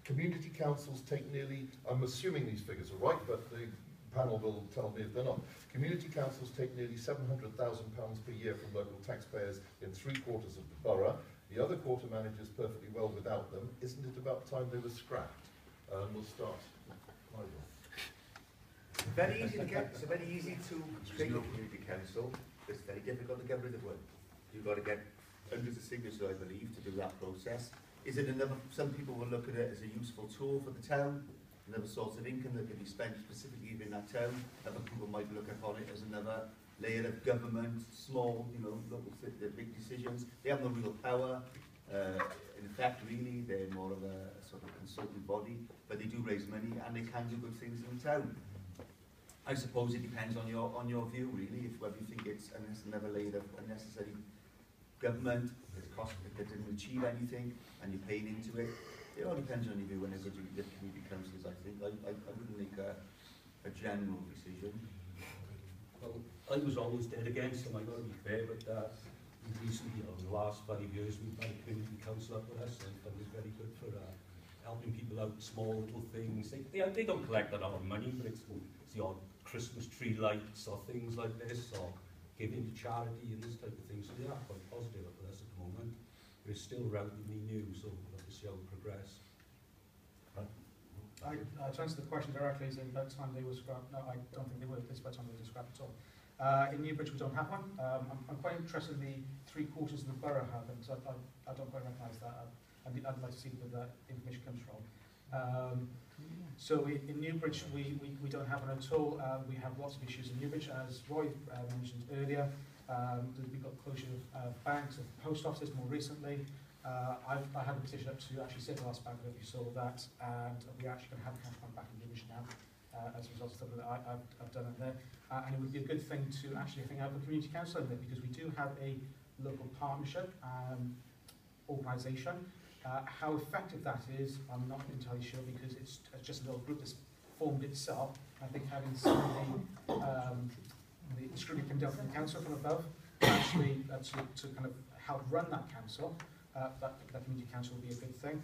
community councils take nearly, I'm assuming these figures are right, but the panel will tell me if they're not. Community councils take nearly £700,000 per year from local taxpayers in 3/4 of the borough. The other quarter manages perfectly well without them. Isn't it about time they were scrapped? We'll start. Very easy to get. It's very easy to create a community council. It's very difficult to get rid of one. You've got to get hundreds of signatures, I believe, to do that process. Is it another? Some people will look at it as a useful tool for the town, another source of income that can be spent specifically in that town. Other people might look upon it as another layer of government, small, local, big decisions. They have no real power. In fact, really, they're more of a sort of consultant body, but they do raise money and they can do good things in the town. I suppose it depends on your view, really, if whether you think it's another layer of unnecessary government, that didn't achieve anything, and you're paying into it. It all depends on your view whenever you get community councils, I think. I wouldn't make a general decision. Well, I was always dead against them, I've got to be fair, but recently, in the last 5 years, we've had a community council up with us, and that was very good for helping people out, small little things. They don't collect a lot of money, but it's the odd Christmas tree lights or things like this, or giving to charity and this type of thing. So they are quite positive with us at the moment. But it's still relatively new, so we'll have to see how it progresses. To answer the question directly, is about time they were scrapped? No, I don't think they were. This by the time they were scrapped at all. In Newbridge, we don't have one. I'm quite interested in the 3/4 of the borough having, because I don't quite recognise that. I'd like to see where that information comes from. So in Newbridge, we don't have one at all. We have lots of issues in Newbridge, as Roy mentioned earlier. We've got closure of banks, of post offices more recently. I had a petition up to actually save the last bank, if you saw that, and we're actually going to have cash fund back in Newbridge now as a result of stuff that I've done in there. And it would be a good thing to actually have a community council in there, because we do have a local partnership organisation. How effective that is, I'm not entirely sure, because it's just a little group that's formed itself. I think having some of the scrutiny come down from the council from above, actually to kind of help run that council, that community council will be a good thing.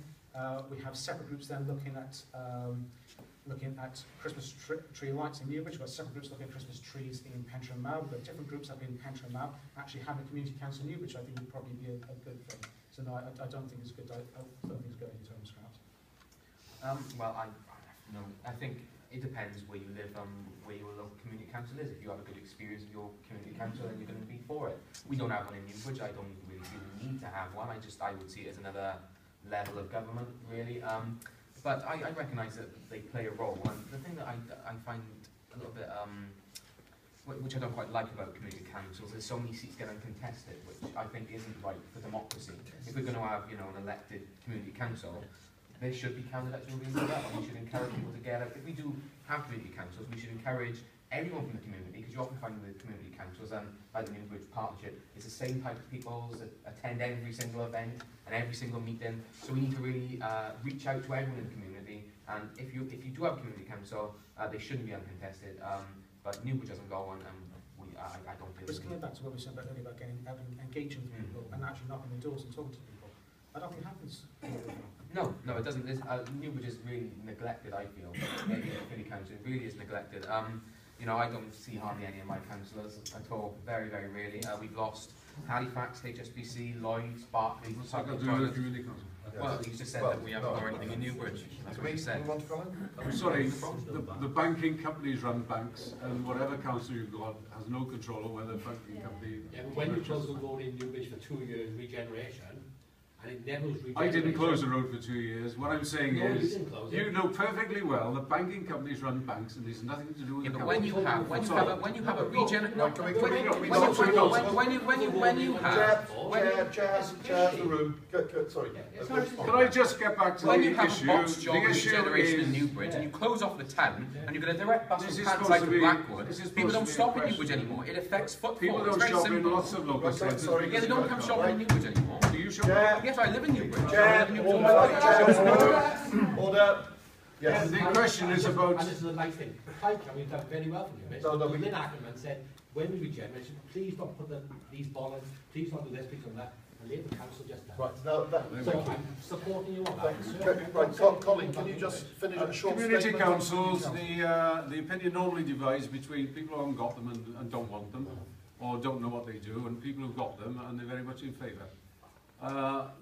We have separate groups then looking at Christmas tree lights in Newbridge. We've got separate groups looking at Christmas trees in Pentre and Mawr. We've got different groups up in Pentre and Mawr. Actually having a community council in Newbridge, I think, would probably be a good thing. So no, I don't think it's good. I don't think it's good in terms of scraps. Well, I think it depends where you live and where your local community council is. If you have a good experience with your community council, then you're going to be for it. We don't have one in Newbridge. I don't really feel the need to have one. I would see it as another level of government, really. But I recognise that they play a role. And the thing that I find a little bit, which I don't quite like about community councils, is so many seats get uncontested, which I think isn't right for democracy. If we're going to have, an elected community council, there should be candidates who are being put up, and we should encourage people to get out. If we do have community councils, we should encourage everyone from the community, because you often find with community councils, and by the Newbridge Partnership, it's the same type of people that attend every single event and every single meeting. So we need to really reach out to everyone in the community, and if you do have a community council, they shouldn't be uncontested. But Newbridge doesn't go on, and I don't feel. Just coming back to what we said about earlier about engaging with people and actually knocking the doors and talking to people, I don't think it happens. No, it doesn't. Newbridge is really neglected, I feel. Maybe the community council really is neglected. I don't see hardly any of my councillors at all. Very, very rarely. We've lost Halifax, HSBC, Lloyds, Barclays. Community council. Well, you just said that we haven't got anything in Newbridge. That's what you said. I'm sorry, the banking companies run banks, and whatever council you've got has no control over whether the banking company. Yeah, but when you close the road in Newbridge for 2 years regeneration, and it never was regeneration. I didn't close the road for 2 years. What I'm saying is, you know perfectly well that banking companies run banks, and there's nothing to do with the but when you have a regeneration, Chair the room. Sorry. Can I just get back to the issue? When you have a box job regeneration in Newbridge, and you close off the town, and you've got a direct bus from Panside to Blackwood, people don't stop in Newbridge anymore. It affects footfall. People don't shop in lots of local centres. Yeah, they don't come shopping in Newbridge anymore. Do you shop? Yes, I live in Newbridge. Order. Yes. The question is about. And this is a nice thing. Pike, and we've done very well for Newbridge. Lynn Ackerman said, when we regenerate, please don't put these bollards, please don't do this, please don't do that. The Labour Council just done. Right, now, thank So you. I'm supporting you on that. Thanks. Right, Colin, can you just finish a short Community statement? councils, the opinion normally divides between people who haven't got them and don't want them, or don't know what they do, and people who've got them and they're very much in favour.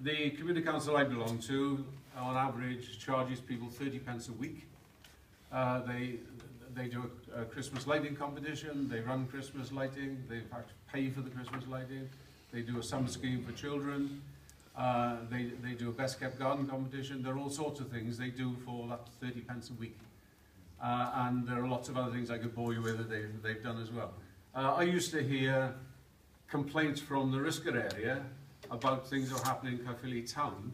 The community council I belong to, on average, charges people 30 pence a week. They do a Christmas lighting competition, they run Christmas lighting, they in fact pay for the Christmas lighting, they do a summer scheme for children, they do a best kept garden competition. There are all sorts of things they do for that 30 pence a week. And there are lots of other things I could bore you with that they've done as well. I used to hear complaints from the Risker area about things that are happening in Caerphilly town.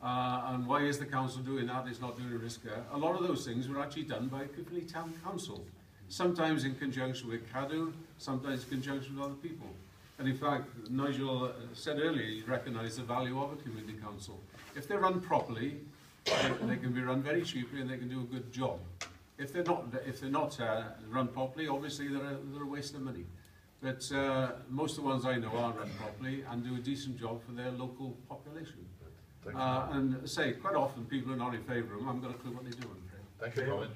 And why is the council doing that? It's not doing a Risker. A lot of those things were actually done by Caerphilly Town Council, sometimes in conjunction with Cadw, sometimes in conjunction with other people. And in fact, Nigel said earlier he recognised the value of a community council. If they're run properly, they can be run very cheaply and they can do a good job. If they're not run properly, obviously they're a waste of money. But most of the ones I know are run properly and do a decent job for their local population. And say, quite often people are not in favour of them. I haven't got a clue what they do. Thank you, Colin.